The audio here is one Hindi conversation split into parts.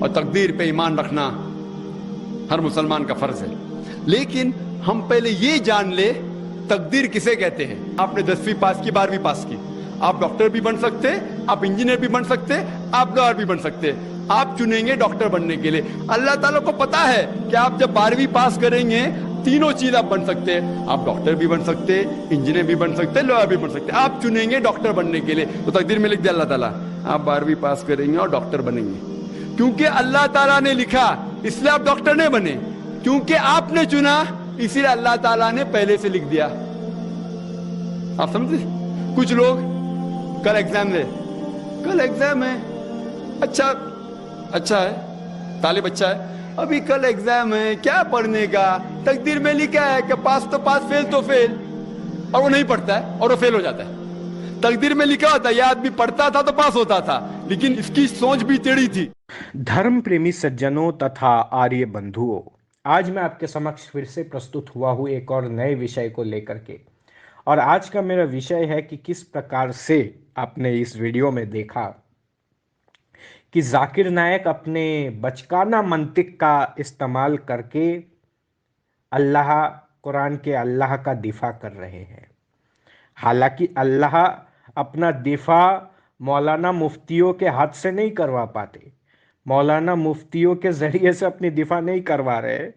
और तकदीर पे ईमान रखना हर मुसलमान का फर्ज है। लेकिन हम पहले ये जान ले तकदीर किसे कहते हैं। आपने 10वीं पास की, 12वीं पास की, आप डॉक्टर भी बन सकते, आप इंजीनियर भी बन सकते, आप लॉयर भी बन सकते। आप चुनेंगे डॉक्टर बनने के लिए। अल्लाह ताला को पता है कि आप जब 12वीं पास करेंगे तीनों चीज आप बन सकते हैं। आप डॉक्टर भी बन सकते, इंजीनियर भी बन सकते, लॉयर भी बन सकते। आप चुनेंगे डॉक्टर बनने के लिए, तो तकदीर में लिख दिया अल्लाह ताला आप 12वीं पास करेंगे और डॉक्टर बनेंगे। क्योंकि अल्लाह ताला ने लिखा इसलिए आप डॉक्टर नहीं बने, क्योंकि आपने चुना इसीलिए अल्लाह ताला ने पहले से लिख दिया। आप समझे? कुछ लोग कल एग्जाम दे, कल एग्जाम है, अच्छा है, तालिब अच्छा है, अभी कल एग्जाम है, क्या पढ़ने का। तकदीर में लिखा है कि पास तो पास, फेल तो फेल, और वो नहीं पढ़ता है और वो फेल हो जाता है। तकदीर में लिखा होता है यह आदमी पढ़ता था तो पास होता था, लेकिन इसकी सोच भी टेढ़ी थी। धर्म प्रेमी सज्जनों तथा आर्य बंधुओं, आज मैं आपके समक्ष फिर से प्रस्तुत हुआ हूँ एक और नए विषय को लेकर के। और आज का मेरा विषय है कि किस प्रकार से आपने इस वीडियो में देखा कि जाकिर नायक अपने बचकाना मंतिक का इस्तेमाल करके अल्लाह, कुरान के अल्लाह का दिफा कर रहे हैं। हालांकि अल्लाह अपना दिफा मौलाना मुफ्तियों के हाथ से नहीं करवा पाते, मौलाना मुफ्तियों के ज़रिए से अपनी दिफा नहीं करवा रहे,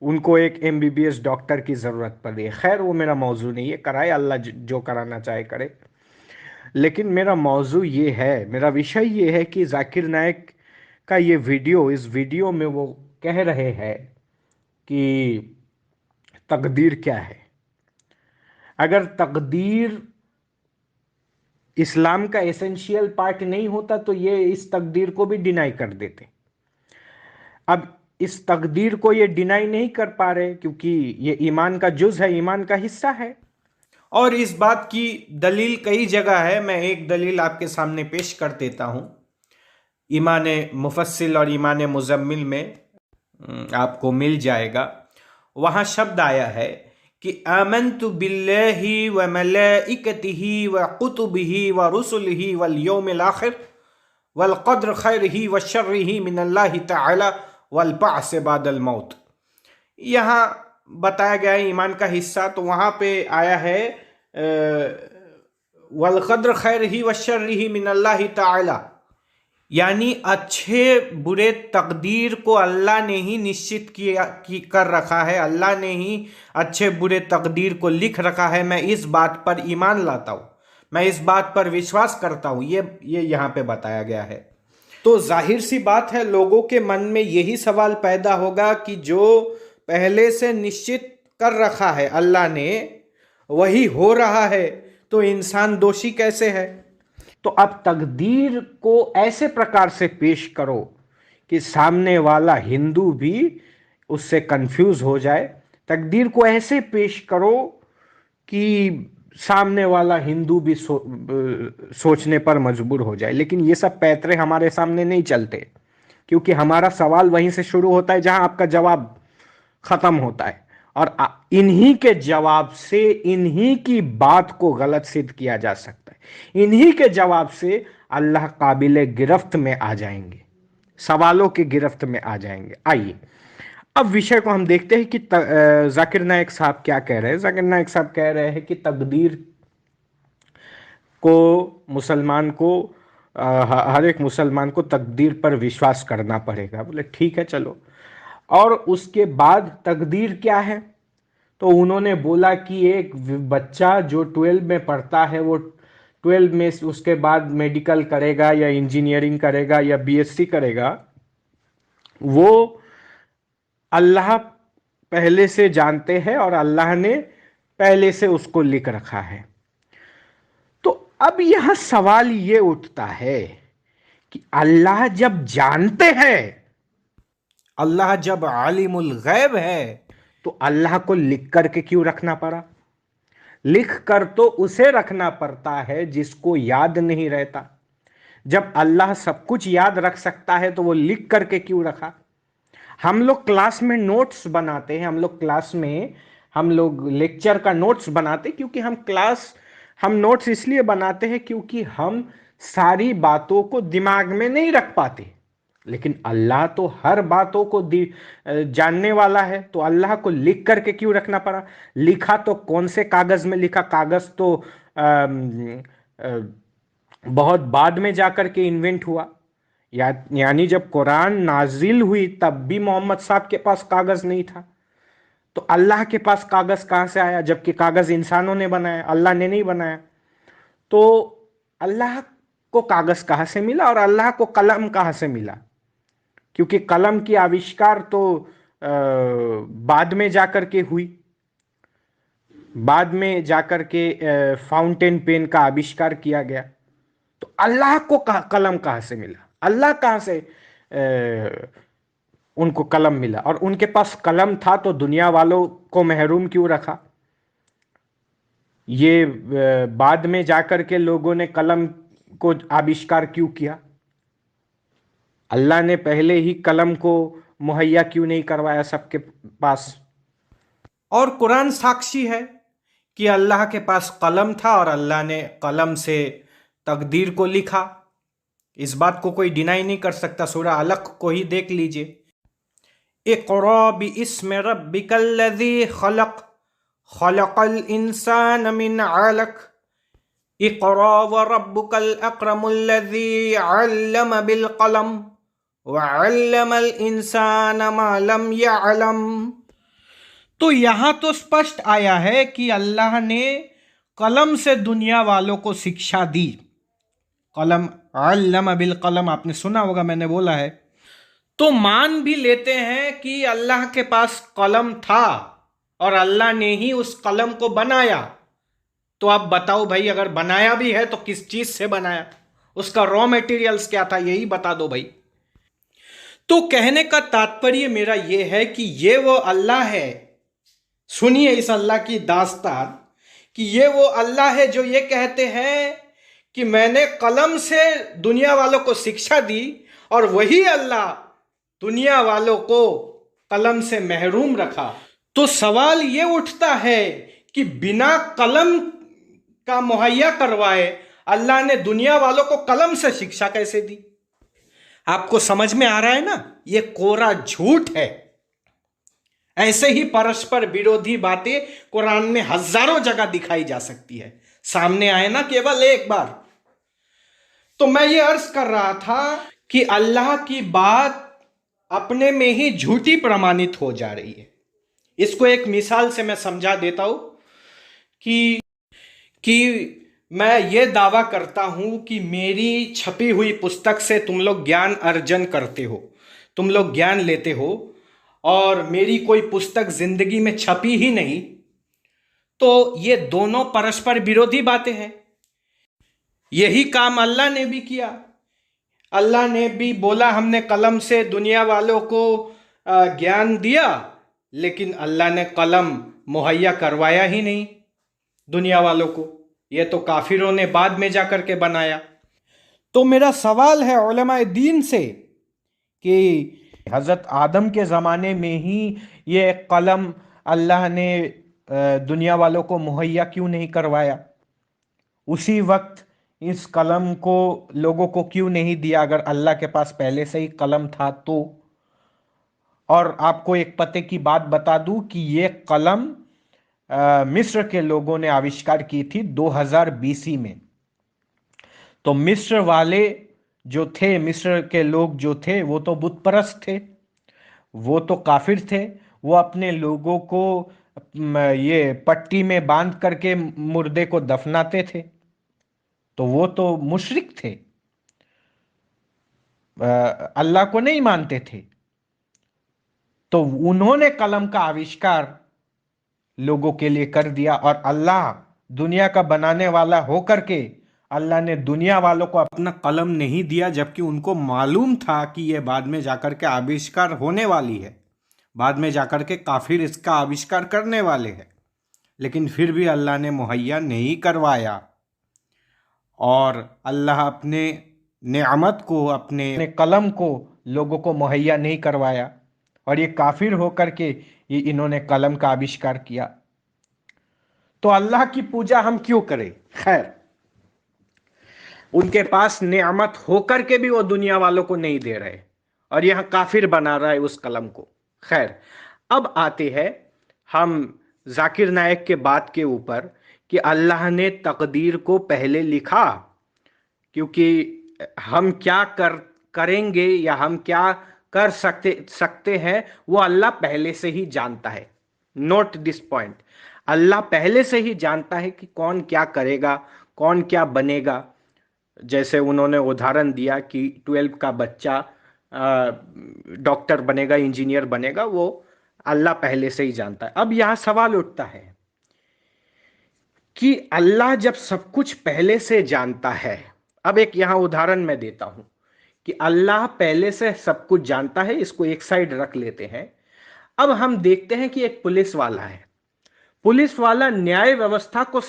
उनको एक MBBS डॉक्टर की ज़रूरत पड़ रही है। खैर वो मेरा मौजू नहीं है, कराए अल्लाह जो कराना चाहे करे। लेकिन मेरा मौजू ये है, मेरा विषय ये है कि जाकिर नायक का ये वीडियो, इस वीडियो में वो कह रहे हैं कि तकदीर क्या है। अगर तकदीर इस्लाम का एसेंशियल पार्ट नहीं होता तो ये इस तकदीर को भी डिनाई कर देते। अब इस तकदीर को ये डिनाई नहीं कर पा रहे क्योंकि ये ईमान का जुज है, ईमान का हिस्सा है। और इस बात की दलील कई जगह है, मैं एक दलील आपके सामने पेश कर देता हूँ। ईमान मुफस्सिल और ईमान मुजम्मिल में आपको मिल जाएगा। वहाँ शब्द आया है कि आमन्तु बिल्लाहि व मलाइकतिही व कुतुबिही व रुसुलिही वल यौमिल आखिर वल क़द्र खैरिही व शर्रिही मिनल्लाहि तआला वल बअस बादल मौत। यहाँ बताया गया है ईमान का हिस्सा, तो वहाँ पे आया है वल क़द्र खैरिही व शर्रिही मिनल्लाहि तआला, यानी अच्छे बुरे तकदीर को अल्लाह ने ही निश्चित कर रखा है, अल्लाह ने ही अच्छे बुरे तकदीर को लिख रखा है। मैं इस बात पर ईमान लाता हूँ, मैं इस बात पर विश्वास करता हूँ, ये यहाँ पे बताया गया है। तो जाहिर सी बात है लोगों के मन में यही सवाल पैदा होगा कि जो पहले से निश्चित कर रखा है अल्लाह ने वही हो रहा है, तो इंसान दोषी कैसे है। तो अब तकदीर को ऐसे प्रकार से पेश करो कि सामने वाला हिंदू भी उससे कंफ्यूज हो जाए। तकदीर को ऐसे पेश करो कि सामने वाला हिंदू भी सोचने पर मजबूर हो जाए। लेकिन ये सब पैतरे हमारे सामने नहीं चलते, क्योंकि हमारा सवाल वहीं से शुरू होता है जहां आपका जवाब खत्म होता है। और इन्हीं के जवाब से इन्हीं की बात को गलत सिद्ध किया जा सकता है। इन्हीं के जवाब से अल्लाह काबिल गिरफ्त में आ जाएंगे, सवालों की गिरफ्त में आ जाएंगे। आइए अब विषय को हम देखते हैं कि जाकिर नायक साहब क्या कह रहे हैं। जाकिर नायक साहब कह रहे हैं कि तकदीर को मुसलमान को हर एक मुसलमान को तकदीर पर विश्वास करना पड़ेगा। बोले ठीक है चलो। और उसके बाद तकदीर क्या है, तो उन्होंने बोला कि एक बच्चा जो 12 में पढ़ता है वो 12 में उसके बाद मेडिकल करेगा या इंजीनियरिंग करेगा या BSc करेगा, वो अल्लाह पहले से जानते हैं और अल्लाह ने पहले से उसको लिख रखा है। तो अब यह सवाल ये उठता है कि अल्लाह जब जानते हैं, अल्लाह जब आलिमुल गैब है, तो अल्लाह को लिख करके क्यों रखना पड़ा। लिख कर तो उसे रखना पड़ता है जिसको याद नहीं रहता। जब अल्लाह सब कुछ याद रख सकता है तो वो लिख करके क्यों रखा। हम लोग क्लास में नोट्स बनाते हैं, हम लोग लेक्चर का नोट्स बनाते क्योंकि हम नोट्स इसलिए बनाते हैं क्योंकि हम सारी बातों को दिमाग में नहीं रख पाते। लेकिन अल्लाह तो हर बातों को जानने वाला है, तो अल्लाह को लिख करके क्यों रखना पड़ा? लिखा तो कौन से कागज में लिखा? कागज तो बहुत बाद में जाकर के इन्वेंट हुआ। यानी जब कुरान नाजिल हुई तब भी मोहम्मद साहब के पास कागज नहीं था। तो अल्लाह के पास कागज कहां से आया? जबकि कागज इंसानों ने बनाया, अल्लाह ने नहीं बनाया। तो अल्लाह को कागज कहां से मिला और अल्लाह को कलम कहां से मिला? क्योंकि कलम की आविष्कार तो बाद में जाकर के हुई। बाद में जाकर के फाउंटेन पेन का आविष्कार किया गया। तो अल्लाह को कलम कहां से मिला? अल्लाह कहां से उनको कलम मिला? और उनके पास कलम था तो दुनिया वालों को महरूम क्यों रखा? ये बाद में जाकर के लोगों ने कलम को आविष्कार क्यों किया? अल्लाह ने पहले ही कलम को मुहैया क्यों नहीं करवाया सबके पास? और कुरान साक्षी है कि अल्लाह के पास कलम था और अल्लाह ने कलम से तकदीर को लिखा। इस बात को कोई डिनाई नहीं कर सकता। सूरह अलक को ही देख लीजिए। इक़रा बिइस्मि रब्बिकल्लज़ी खलक़ खलक़ल इंसान मिन अलक़ इक़रा व रब्बुकल अकरमुल्लज़ी अल्लम बिल क़लम व अल्लमल इंसान मा लम यअलम। तो यहां तो स्पष्ट आया है कि अल्लाह ने कलम से दुनिया वालों को शिक्षा दी। कलम, अल्लम बिल कलम, आपने सुना होगा, मैंने बोला है। तो मान भी लेते हैं कि अल्लाह के पास कलम था और अल्लाह ने ही उस कलम को बनाया। तो आप बताओ भाई, अगर बनाया भी है तो किस चीज से बनाया? उसका रॉ मटेरियल्स क्या था, यही बता दो भाई। तो कहने का तात्पर्य मेरा यह है कि ये वो अल्लाह है, सुनिए इस अल्लाह की दास्तान, कि ये वो अल्लाह है जो ये कहते हैं कि मैंने कलम से दुनिया वालों को शिक्षा दी, और वही अल्लाह दुनिया वालों को कलम से महरूम रखा। तो सवाल ये उठता है कि बिना कलम का मुहैया करवाए अल्लाह ने दुनिया वालों को कलम से शिक्षा कैसे दी? आपको समझ में आ रहा है ना? ये कोरा झूठ है। ऐसे ही परस्पर विरोधी बातें कुरान में हजारों जगह दिखाई जा सकती है। सामने आए ना केवल एक बार। तो मैं ये अर्ज कर रहा था कि अल्लाह की बात अपने में ही झूठी प्रमाणित हो जा रही है। इसको एक मिसाल से मैं समझा देता हूं कि मैं ये दावा करता हूं कि मेरी छपी हुई पुस्तक से तुम लोग ज्ञान अर्जन करते हो, तुम लोग ज्ञान लेते हो, और मेरी कोई पुस्तक जिंदगी में छपी ही नहीं। तो ये दोनों परस्पर विरोधी बातें हैं। यही काम अल्लाह ने भी किया। अल्लाह ने भी बोला हमने कलम से दुनिया वालों को ज्ञान दिया, लेकिन अल्लाह ने कलम मुहैया करवाया ही नहीं दुनिया वालों को। यह तो काफिरों ने बाद में जाकर के बनाया। तो मेरा सवाल है उलमाए दीन से कि हजरत आदम के ज़माने में ही ये कलम अल्लाह ने दुनिया वालों को मुहैया क्यों नहीं करवाया? उसी वक्त इस कलम को लोगों को क्यों नहीं दिया, अगर अल्लाह के पास पहले से ही कलम था तो? और आपको एक पते की बात बता दूं कि ये कलम मिस्र के लोगों ने आविष्कार की थी 2000 BC में। तो मिस्र वाले जो थे, मिस्र के लोग जो थे, वो तो बुत परस्त थे, वो तो काफिर थे। वो अपने लोगों को ये पट्टी में बांध करके मुर्दे को दफनाते थे। तो वो तो मुशरिक थे, अल्लाह को नहीं मानते थे। तो उन्होंने कलम का आविष्कार लोगों के लिए कर दिया, और अल्लाह दुनिया का बनाने वाला होकर के अल्लाह ने दुनिया वालों को अपना कलम नहीं दिया, जबकि उनको मालूम था कि यह बाद में जाकर के आविष्कार होने वाली है, बाद में जाकर के काफिर इसका आविष्कार करने वाले हैं। लेकिन फिर भी अल्लाह ने मुहैया नहीं करवाया, और अल्लाह अपने नेमत को, अपने कलम को लोगों को मुहैया नहीं करवाया, और ये काफिर होकर के ये इन्होंने कलम का आविष्कार किया। तो अल्लाह की पूजा हम क्यों करें? खैर, उनके पास नेमत होकर के भी वो दुनिया वालों को नहीं दे रहे, और यहां काफिर बना रहा है उस कलम को। खैर, अब आते हैं हम जाकिर नायक के बात के ऊपर कि अल्लाह ने तकदीर को पहले लिखा, क्योंकि हम क्या करेंगे या हम क्या कर सकते हैं वो अल्लाह पहले से ही जानता है। नोट दिस पॉइंट, अल्लाह पहले से ही जानता है कि कौन क्या करेगा, कौन क्या बनेगा। जैसे उन्होंने उदाहरण दिया कि 12 का बच्चा डॉक्टर बनेगा, इंजीनियर बनेगा, वो अल्लाह पहले से ही जानता है। अब यहां सवाल उठता है कि अल्लाह जब सब कुछ पहले से जानता है, अब एक यहां उदाहरण मैं देता हूं कि अल्लाह पहले से सब कुछ जानता है, इसको एक साइड रख लेते हैं। अब हम देखते हैं कि एक पुलिस वाला है, पुलिस वाला न्याय व्यवस्था को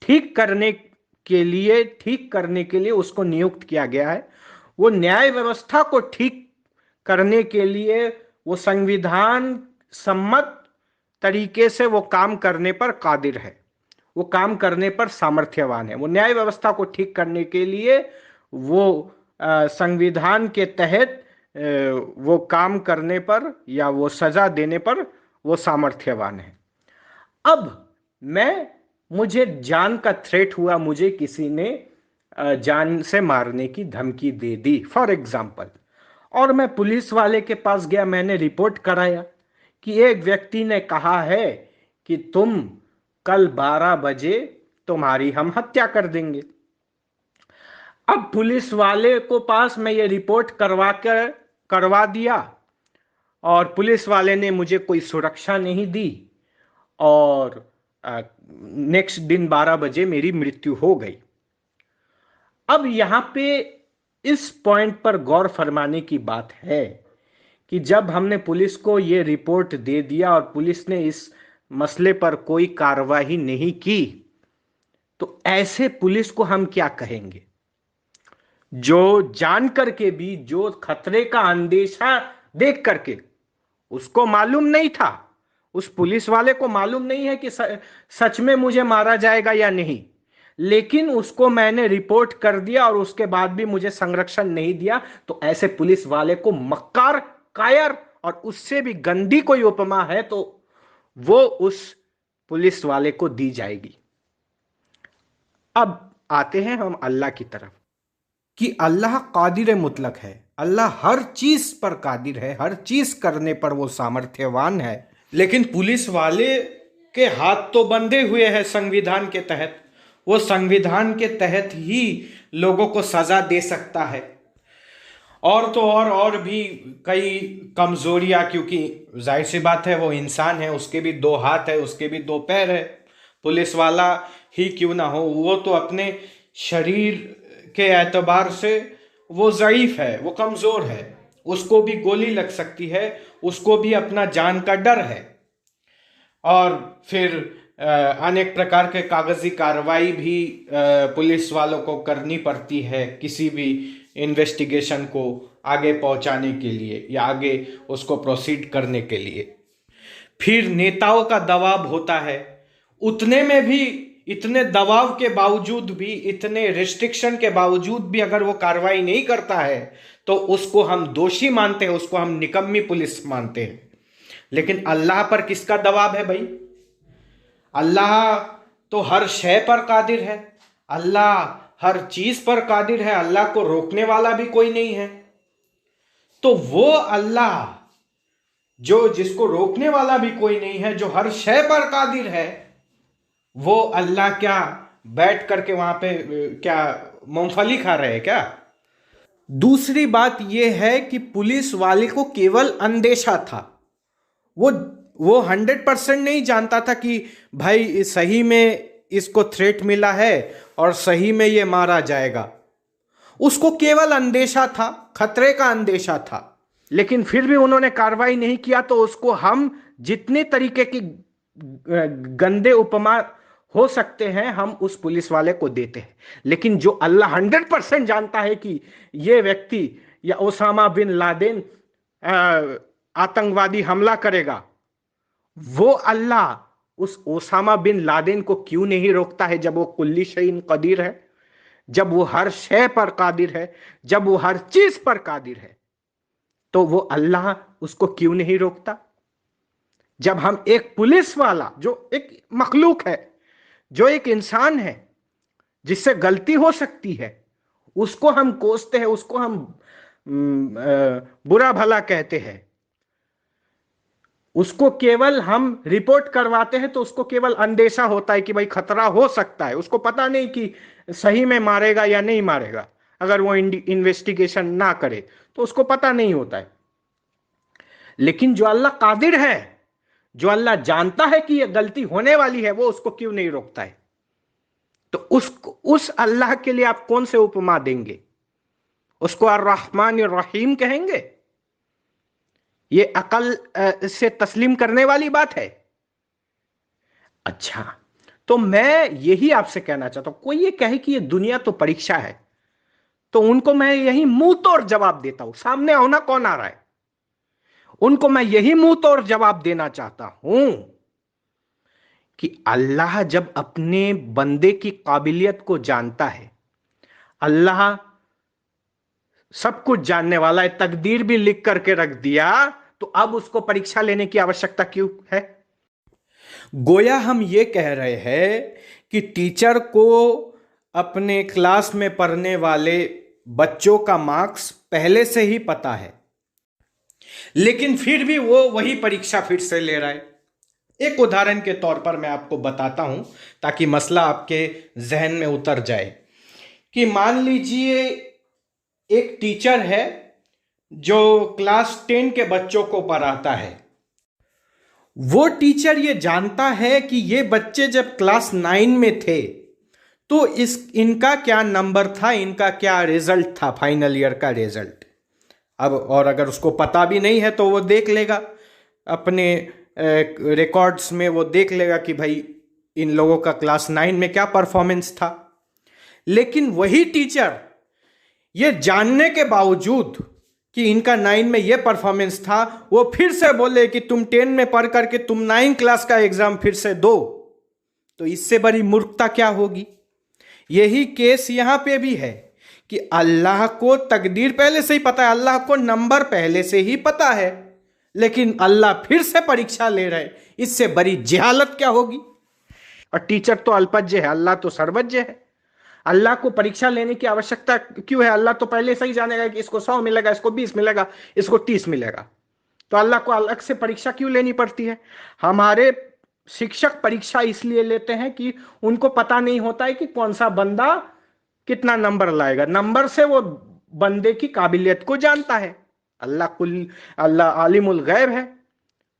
ठीक करने के लिए उसको नियुक्त किया गया है। वो न्याय व्यवस्था को ठीक करने के लिए वो संविधान सम्मत तरीके से वो काम करने पर कादिर है, वो काम करने पर सामर्थ्यवान है। वो न्याय व्यवस्था को ठीक करने के लिए वो संविधान के तहत वो काम करने पर या वो सजा देने पर वो सामर्थ्यवान है। अब मुझे जान का थ्रेट हुआ, मुझे किसी ने जान से मारने की धमकी दे दी फॉर एग्जाम्पल, और मैं पुलिस वाले के पास गया, मैंने रिपोर्ट कराया कि एक व्यक्ति ने कहा है कि तुम कल 12 बजे तुम्हारी हम हत्या कर देंगे। अब पुलिस वाले को पास मैं ये रिपोर्ट करवा दिया और पुलिस वाले ने मुझे कोई सुरक्षा नहीं दी और नेक्स्ट दिन 12 बजे मेरी मृत्यु हो गई। अब यहां पे इस पॉइंट पर गौर फरमाने की बात है कि जब हमने पुलिस को यह रिपोर्ट दे दिया और पुलिस ने इस मसले पर कोई कार्रवाई नहीं की, तो ऐसे पुलिस को हम क्या कहेंगे जो जान करके भी, जो खतरे का अंदेशा देख करके, उसको मालूम नहीं था, उस पुलिस वाले को मालूम नहीं है कि सच में मुझे मारा जाएगा या नहीं, लेकिन उसको मैंने रिपोर्ट कर दिया और उसके बाद भी मुझे संरक्षण नहीं दिया, तो ऐसे पुलिस वाले को मक्कार, कायर और उससे भी गंदी कोई उपमा है तो वो उस पुलिस वाले को दी जाएगी। अब आते हैं हम अल्लाह की तरफ कि अल्लाह कादिर मुतलक है, अल्लाह हर चीज पर कादिर है, हर चीज करने पर वो सामर्थ्यवान है। लेकिन पुलिस वाले के हाथ तो बंधे हुए हैं संविधान के तहत, वो संविधान के तहत ही लोगों को सजा दे सकता है। और तो और भी कई कमजोरियां, क्योंकि जाहिर सी बात है वो इंसान है, उसके भी 2 हाथ है, उसके भी 2 पैर है। पुलिस वाला ही क्यों ना हो, वो तो अपने शरीर के एतबार से वो ज़ईफ है, वो कमज़ोर है, उसको भी गोली लग सकती है, उसको भी अपना जान का डर है। और फिर अनेक प्रकार के कागजी कार्रवाई भी पुलिस वालों को करनी पड़ती है किसी भी इन्वेस्टिगेशन को आगे पहुंचाने के लिए या आगे उसको प्रोसीड करने के लिए। फिर नेताओं का दबाव होता है, उतने में भी, इतने दबाव के बावजूद भी, इतने रिस्ट्रिक्शन के बावजूद भी अगर वो कार्रवाई नहीं करता है तो उसको हम दोषी मानते हैं, उसको हम निकम्मी पुलिस मानते हैं। लेकिन अल्लाह पर किसका दबाव है भाई? अल्लाह तो हर शय पर कादिर है, अल्लाह हर चीज पर कादिर है, अल्लाह को रोकने वाला भी कोई नहीं है। तो वो अल्लाह जिसको रोकने वाला भी कोई नहीं है, जो हर शय पर कादिर है, वो अल्लाह क्या बैठ करके वहां पे क्या मूंगफली खा रहे हैं क्या? दूसरी बात यह है कि पुलिस वाले को केवल अंदेशा था, वो 100% नहीं जानता था कि भाई सही में इसको थ्रेट मिला है और सही में ये मारा जाएगा। उसको केवल अंदेशा था, खतरे का अंदेशा था, लेकिन फिर भी उन्होंने कार्रवाई नहीं किया। तो उसको हम जितने तरीके की गंदे उपमा हो सकते हैं हम उस पुलिस वाले को देते हैं। लेकिन जो अल्लाह 100% जानता है कि ये व्यक्ति या ओसामा बिन लादेन आतंकवादी हमला करेगा, वो अल्लाह उस ओसामा बिन लादेन को क्यों नहीं रोकता है जब वो कुल्ली शैइन कदीर है, जब वो हर शय पर कादिर है, जब वो हर चीज पर कादिर है? तो वो अल्लाह उसको क्यों नहीं रोकता? जब हम एक पुलिस वाला, जो एक मखलूक है, जो एक इंसान है जिससे गलती हो सकती है, उसको हम कोसते हैं, उसको हम बुरा भला कहते हैं, उसको केवल हम रिपोर्ट करवाते हैं, तो उसको केवल अंदेशा होता है कि भाई खतरा हो सकता है, उसको पता नहीं कि सही में मारेगा या नहीं मारेगा। अगर वो इन्वेस्टिगेशन ना करे तो उसको पता नहीं होता है। लेकिन जो अल्लाह कादिर है, जो अल्लाह जानता है कि यह गलती होने वाली है, वो उसको क्यों नहीं रोकता है? तो उस अल्लाह के लिए आप कौन से उपमा देंगे? उसको अर्रहमान रहीम कहेंगे? ये अकल से तस्लीम करने वाली बात है? अच्छा, तो मैं यही आपसे कहना चाहता हूं, कोई ये कहे कि ये दुनिया तो परीक्षा है, तो उनको मैं यही मुंह तोड़ जवाब देता हूं। सामने होना कौन आ रहा है, उनको मैं यही मुंह तोड़ जवाब देना चाहता हूं कि अल्लाह जब अपने बंदे की काबिलियत को जानता है, अल्लाह सब कुछ जानने वाला है, तकदीर भी लिख करके रख दिया, तो अब उसको परीक्षा लेने की आवश्यकता क्यों है? गोया हम ये कह रहे हैं कि टीचर को अपने क्लास में पढ़ने वाले बच्चों का मार्क्स पहले से ही पता है, लेकिन फिर भी वो वही परीक्षा फिर से ले रहा है। एक उदाहरण के तौर पर मैं आपको बताता हूं ताकि मसला आपके जहन में उतर जाए कि मान लीजिए एक टीचर है जो क्लास 10 के बच्चों को पढ़ाता है। वो टीचर ये जानता है कि ये बच्चे जब क्लास 9 में थे तो इनका क्या नंबर था, इनका क्या रिजल्ट था, फाइनल ईयर का रिजल्ट। अब और अगर उसको पता भी नहीं है तो वो देख लेगा अपने रिकॉर्ड्स में, वो देख लेगा कि भाई इन लोगों का क्लास 9 में क्या परफॉर्मेंस था। लेकिन वही टीचर ये जानने के बावजूद कि इनका 9 में ये परफॉर्मेंस था, वो फिर से बोले कि तुम 10 में पढ़ करके तुम 9 क्लास का एग्जाम फिर से दो, तो इससे बड़ी मूर्खता क्या होगी? यही केस यहां पे भी है कि अल्लाह को तकदीर पहले से ही पता है, अल्लाह को नंबर पहले से ही पता है, लेकिन अल्लाह फिर से परीक्षा ले रहे, इससे बड़ी जहालत क्या होगी? और टीचर तो अल्पज्ञ है, अल्लाह तो सर्वज्ञ है। अल्लाह को परीक्षा लेने की आवश्यकता क्यों है? अल्लाह तो पहले से ही जानेगा कि इसको 100 मिलेगा, इसको 20 मिलेगा, इसको 30 मिलेगा, तो अल्लाह को अलग से परीक्षा क्यों लेनी पड़ती है? हमारे शिक्षक परीक्षा इसलिए लेते हैं कि उनको पता नहीं होता है कि कौन सा बंदा कितना नंबर लाएगा। नंबर से वो बंदे की काबिलियत को जानता है। अल्लाह आलिमुल गैब है,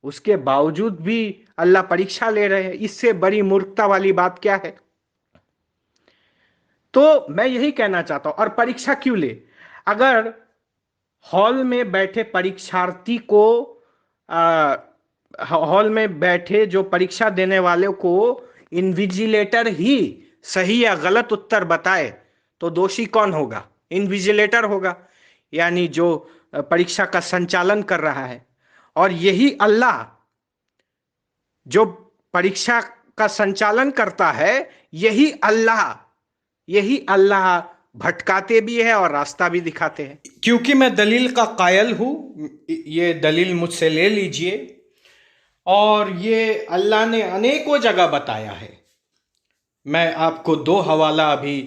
उसके बावजूद भी अल्लाह परीक्षा ले रहे हैं। इससे बड़ी मूर्खता वाली बात क्या है? तो मैं यही कहना चाहता हूं। और परीक्षा क्यों ले? अगर हॉल में बैठे परीक्षार्थी को हॉल में बैठे जो परीक्षा देने वाले को इन्विजिलेटर ही सही या गलत उत्तर बताए, तो दोषी कौन होगा? इन्विजिलेटर होगा, यानी जो परीक्षा का संचालन कर रहा है। और यही अल्लाह जो परीक्षा का संचालन करता है, यही अल्लाह भटकाते भी है और रास्ता भी दिखाते हैं। क्योंकि मैं दलील का कायल हूं, ये दलील मुझसे ले लीजिए। और ये अल्लाह ने अनेकों जगह बताया है। मैं आपको 2 हवाला अभी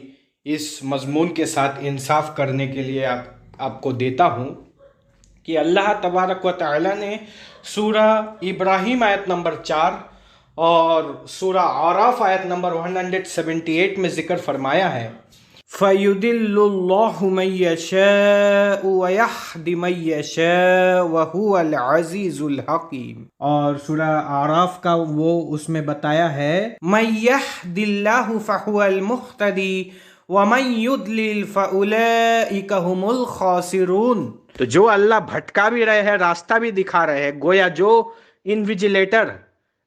इस मजमून के साथ इंसाफ करने के लिए आपको देता हूं कि अल्लाह तबारक व तआला ने सूरा इब्राहिम आयत नंबर 4 और सूरा आराफ आयत नंबर 178 में जिक्र फरमाया है, फ़युदिल्लुल्लाहु मन यशाअ व यहदी मन यशाअ व हुवल अज़ीज़ुल हकीम। और सूरा आराफ का वो उसमें बताया है, मन यहदिल्लाहु फहुवल मुहतदी व मन युद्लिल फउलाइका हुमुल खासिरून। तो जो अल्लाह भटका भी रहे हैं, रास्ता भी दिखा रहे हैं। गोया जो इन्विजिलेटर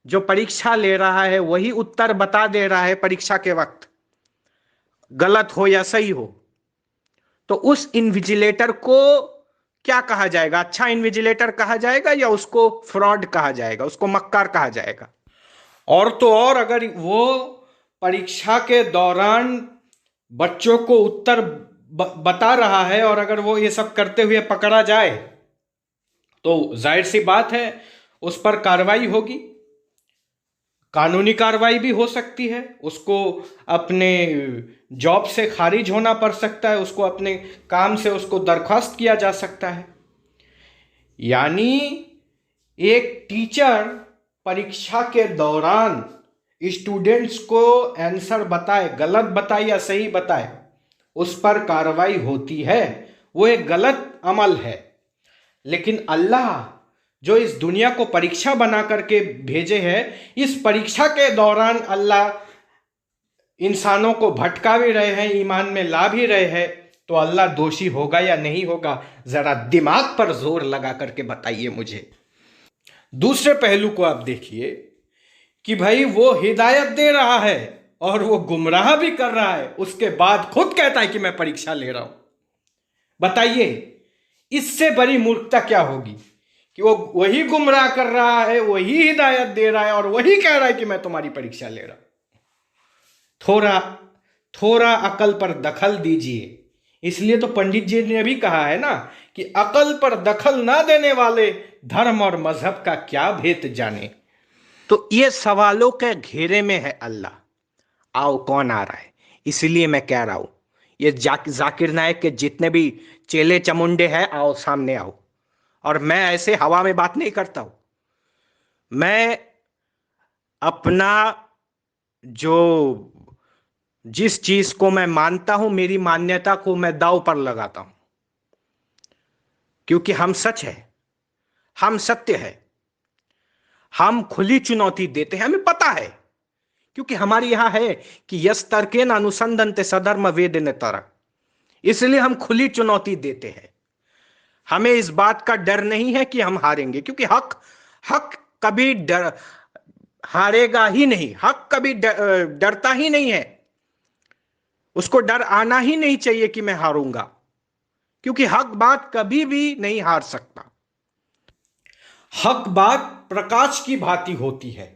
जो परीक्षा ले रहा है वही उत्तर बता दे रहा है परीक्षा के वक्त, गलत हो या सही हो। तो उस इन्विजिलेटर को क्या कहा जाएगा? अच्छा इन्विजिलेटर कहा जाएगा या उसको फ्रॉड कहा जाएगा, उसको मक्कार कहा जाएगा? और तो और अगर वो परीक्षा के दौरान बच्चों को उत्तर बता रहा है और अगर वो ये सब करते हुए पकड़ा जाए तो जाहिर सी बात है उस पर कार्रवाई होगी, कानूनी कार्रवाई भी हो सकती है, उसको अपने जॉब से खारिज होना पड़ सकता है, उसको अपने काम से उसको दरख्वास्त किया जा सकता है। यानी एक टीचर परीक्षा के दौरान स्टूडेंट्स को आंसर बताए, गलत बताए या सही बताए, उस पर कार्रवाई होती है, वो एक गलत अमल है। लेकिन अल्लाह जो इस दुनिया को परीक्षा बना करके भेजे है, इस परीक्षा के दौरान अल्लाह इंसानों को भटका भी रहे हैं, ईमान में ला भी रहे हैं, तो अल्लाह दोषी होगा या नहीं होगा? जरा दिमाग पर जोर लगा करके बताइए मुझे। दूसरे पहलू को आप देखिए कि भाई वो हिदायत दे रहा है और वो गुमराह भी कर रहा है, उसके बाद खुद कहता है कि मैं परीक्षा ले रहा हूं। बताइए इससे बड़ी मूर्खता क्या होगी कि वो वही गुमराह कर रहा है, वही हिदायत दे रहा है और वही कह रहा है कि मैं तुम्हारी परीक्षा ले रहा हूं। थोड़ा अकल पर दखल दीजिए। इसलिए तो पंडित जी ने भी कहा है ना कि अकल पर दखल ना देने वाले धर्म और मजहब का क्या भेद जाने। तो ये सवालों के घेरे में है अल्लाह। आओ कौन आ रहा है? इसलिए मैं कह रहा हूं ये जाकिर नायक के जितने भी चेले चमुंडे हैं, आओ सामने आओ। और मैं ऐसे हवा में बात नहीं करता हूं, मैं अपना जो जिस चीज को मैं मानता हूं, मेरी मान्यता को मैं दांव पर लगाता हूं, क्योंकि हम सच है, हम सत्य है, हम खुली चुनौती देते हैं। हमें पता है, क्योंकि हमारी यहां है कि यस तर्केन अनुसंधनते सधर्म वेद ने तरक, इसलिए हम खुली चुनौती देते हैं। हमें इस बात का डर नहीं है कि हम हारेंगे, क्योंकि हक कभी हारेगा ही नहीं। हक कभी डरता ही नहीं है, उसको डर आना ही नहीं चाहिए कि मैं हारूंगा, क्योंकि हक बात कभी भी नहीं हार सकता। हक बात प्रकाश की भांति होती है,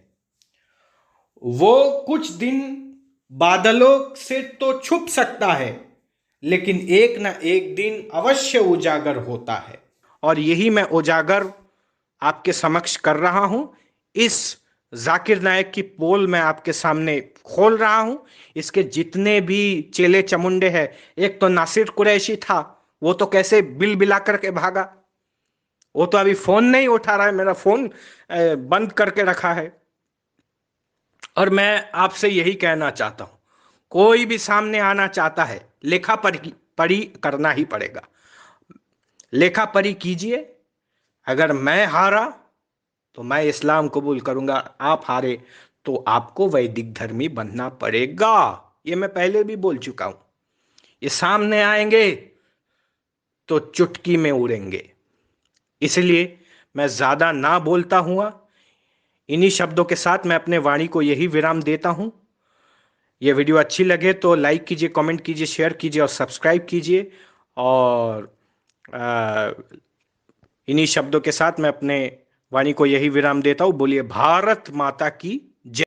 वो कुछ दिन बादलों से तो छुप सकता है, लेकिन एक ना एक दिन अवश्य उजागर होता है। और यही मैं उजागर आपके समक्ष कर रहा हूं। इस जाकिर नायक की पोल मैं आपके सामने खोल रहा हूं। इसके जितने भी चेले चमुंडे हैं, एक तो नासिर कुरैशी था, वो तो कैसे बिल बिला करके भागा, वो तो अभी फोन नहीं उठा रहा है, मेरा फोन बंद करके रखा है। और मैं आपसे यही कहना चाहता हूं, कोई भी सामने आना चाहता है, लेखा पढ़ी करना ही पड़ेगा। लेखा पढ़ी कीजिए। अगर मैं हारा तो मैं इस्लाम कबूल करूंगा, आप हारे तो आपको वैदिक धर्मी बनना पड़ेगा। ये मैं पहले भी बोल चुका हूं। ये सामने आएंगे तो चुटकी में उड़ेंगे। इसलिए मैं ज्यादा ना बोलता हुआ इन्हीं शब्दों के साथ मैं अपने वाणी को यही विराम देता हूं। यह वीडियो अच्छी लगे तो लाइक कीजिए, कमेंट कीजिए, शेयर कीजिए और सब्सक्राइब कीजिए। और इन्हीं शब्दों के साथ मैं अपने वाणी को यही विराम देता हूं। बोलिए भारत माता की